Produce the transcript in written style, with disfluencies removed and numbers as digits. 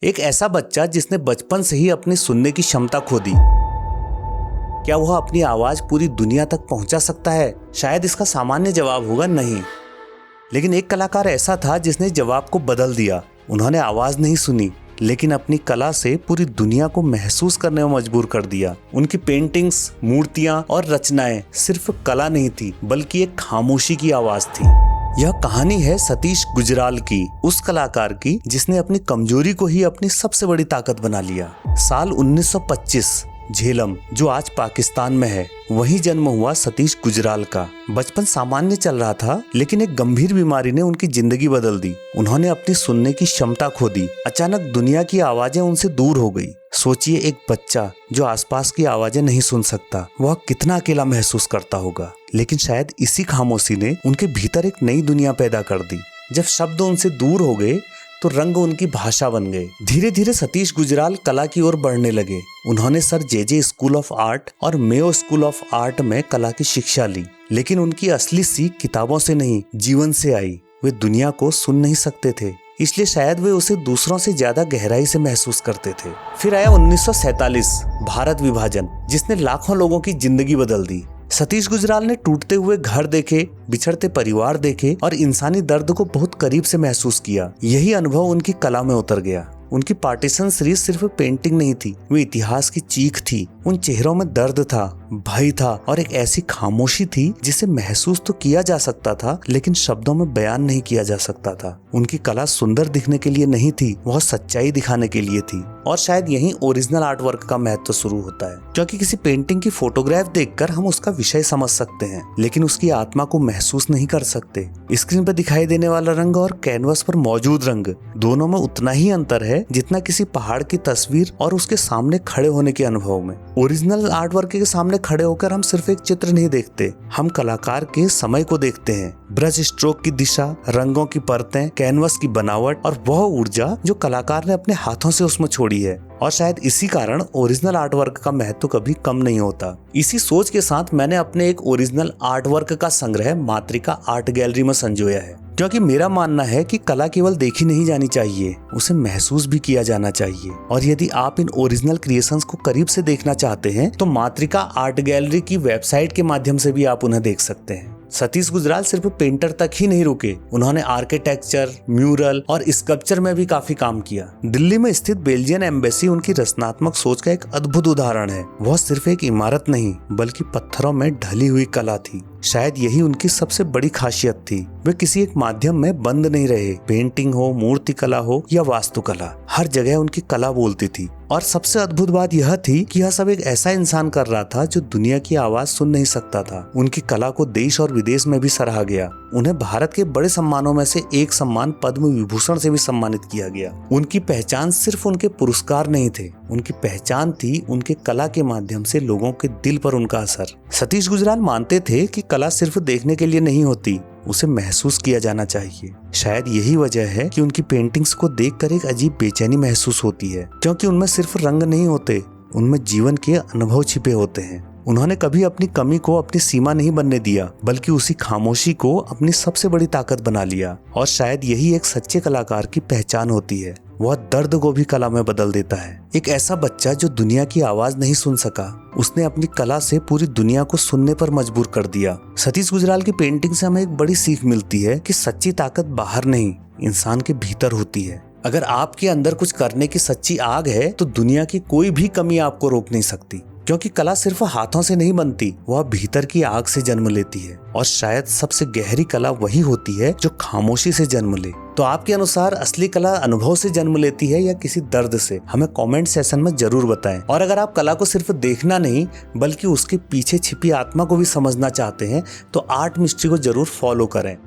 एक ऐसा बच्चा जिसने बचपन से ही अपनी सुनने की क्षमता खो दी, क्या वह अपनी आवाज पूरी दुनिया तक पहुंचा सकता है? शायद इसका सामान्य जवाब होगा नहीं। लेकिन एक कलाकार ऐसा था जिसने जवाब को बदल दिया। उन्होंने आवाज नहीं सुनी, लेकिन अपनी कला से पूरी दुनिया को महसूस करने में मजबूर कर दिया। उनकी पेंटिंग्स, मूर्तियां और रचनाएं सिर्फ कला नहीं थी, बल्कि एक खामोशी की आवाज थी। यह कहानी है सतीश गुजराल की, उस कलाकार की जिसने अपनी कमजोरी को ही अपनी सबसे बड़ी ताकत बना लिया। साल 1925, झेलम, जो आज पाकिस्तान में है, वहीं जन्म हुआ सतीश गुजराल का। बचपन सामान्य चल रहा था, लेकिन एक गंभीर बीमारी ने उनकी जिंदगी बदल दी। उन्होंने अपनी सुनने की क्षमता खो दी। अचानक दुनिया की आवाजें उनसे दूर हो गई। सोचिए, एक बच्चा जो आसपास की आवाजें नहीं सुन सकता, वह कितना अकेला महसूस करता होगा। लेकिन शायद इसी खामोशी ने उनके भीतर एक नई दुनिया पैदा कर दी। जब शब्द उनसे दूर हो गए तो रंग उनकी भाषा बन गए। धीरे धीरे सतीश गुजराल कला की ओर बढ़ने लगे। उन्होंने sir J school of art और मेयो स्कूल ऑफ आर्ट में कला की शिक्षा ली। लेकिन उनकी असली सीख किताबों से नहीं, जीवन से आई। वे दुनिया को सुन नहीं सकते थे, इसलिए शायद वे उसे दूसरों से ज्यादा गहराई से महसूस करते थे। फिर आया 1947, भारत विभाजन, जिसने लाखों लोगों की जिंदगी बदल दी। सतीश गुजराल ने टूटते हुए घर देखे, बिछड़ते परिवार देखे और इंसानी दर्द को बहुत करीब से महसूस किया। यही अनुभव उनकी कला में उतर गया। उनकी पार्टीशन सीरीज सिर्फ पेंटिंग नहीं थी, वे इतिहास की चीख थी। उन चेहरों में दर्द था, भय था और एक ऐसी खामोशी थी जिसे महसूस तो किया जा सकता था, लेकिन शब्दों में बयान नहीं किया जा सकता था। उनकी कला सुंदर दिखने के लिए नहीं थी, वह सच्चाई दिखाने के लिए थी। और शायद यहीं ओरिजिनल आर्ट वर्क का महत्व शुरू होता है, क्योंकि किसी पेंटिंग की फोटोग्राफ देखकर हम उसका विषय समझ सकते हैं, लेकिन उसकी आत्मा को महसूस नहीं कर सकते। स्क्रीन पर दिखाई देने वाला रंग और कैनवस पर मौजूद रंग, दोनों में उतना ही अंतर है जितना किसी पहाड़ की तस्वीर और उसके सामने खड़े होने के अनुभव में। ओरिजिनल आर्ट वर्क के सामने खड़े होकर हम सिर्फ एक चित्र नहीं देखते, हम कलाकार के समय को देखते हैं। ब्रश स्ट्रोक की दिशा, रंगों की परतें, कैनवस की बनावट और वह ऊर्जा जो कलाकार ने अपने हाथों से उसमें छोड़ी है। और शायद इसी कारण ओरिजिनल आर्ट वर्क का महत्व कभी कम नहीं होता। इसी सोच के साथ मैंने अपने एक ओरिजिनल आर्ट वर्क का संग्रह मातृका आर्ट गैलरी में संजोया है, क्योंकि मेरा मानना है कि कला केवल देखी नहीं जानी चाहिए, उसे महसूस भी किया जाना चाहिए। और यदि आप इन ओरिजिनल क्रिएशंस को करीब से देखना चाहते हैं तो मातृका आर्ट गैलरी की वेबसाइट के माध्यम से भी आप उन्हें देख सकते हैं। सतीश गुजराल सिर्फ पेंटर तक ही नहीं रुके, उन्होंने आर्किटेक्चर, म्यूरल और स्कल्पचर में भी काफी काम किया। दिल्ली में स्थित बेल्जियन एम्बेसी उनकी रचनात्मक सोच का एक अद्भुत उदाहरण है। वह सिर्फ एक इमारत नहीं, बल्कि पत्थरों में ढली हुई कला थी। शायद यही उनकी सबसे बड़ी खासियत थी। वे किसी एक माध्यम में बंद नहीं रहे। पेंटिंग हो, मूर्ति कला हो या वास्तुकला, हर जगह उनकी कला बोलती थी। और सबसे अद्भुत बात यह थी कि यह सब एक ऐसा इंसान कर रहा था जो दुनिया की आवाज सुन नहीं सकता था। उनकी कला को देश और विदेश में भी सराहा गया। उन्हें भारत के बड़े सम्मानों में से एक सम्मान पद्म विभूषण से भी सम्मानित किया गया। उनकी पहचान सिर्फ उनके पुरस्कार नहीं थे, उनकी पहचान थी उनके कला के माध्यम से लोगों के दिल पर उनका असर। सतीश गुजराल मानते थे कि कला सिर्फ देखने के लिए नहीं होती, उसे महसूस किया जाना चाहिए। शायद यही वजह है कि उनकी पेंटिंग्स को देखकर एक अजीब बेचैनी महसूस होती है, क्योंकि उनमें सिर्फ रंग नहीं होते, उनमें जीवन के अनुभव छिपे होते हैं। उन्होंने कभी अपनी कमी को अपनी सीमा नहीं बनने दिया, बल्कि उसी खामोशी को अपनी सबसे बड़ी ताकत बना लिया। और शायद यही एक सच्चे कलाकार की पहचान होती है, वह दर्द को भी कला में बदल देता है। एक ऐसा बच्चा जो दुनिया की आवाज नहीं सुन सका, उसने अपनी कला से पूरी दुनिया को सुनने पर मजबूर कर दिया। सतीश गुजराल की पेंटिंग से हमें एक बड़ी सीख मिलती है कि सच्ची ताकत बाहर नहीं, इंसान के भीतर होती है। अगर आपके अंदर कुछ करने की सच्ची आग है तो दुनिया की कोई भी कमी आपको रोक नहीं सकती, क्योंकि कला सिर्फ हाथों से नहीं बनती, वह भीतर की आग से जन्म लेती है। और शायद सबसे गहरी कला वही होती है जो खामोशी से जन्म ले। तो आपके अनुसार असली कला अनुभव से जन्म लेती है या किसी दर्द से? हमें कमेंट सेशन में जरूर बताएं। और अगर आप कला को सिर्फ देखना नहीं, बल्कि उसके पीछे छिपी आत्मा को भी समझना चाहते हैं तो आर्ट मिस्ट्री को जरूर फॉलो करें।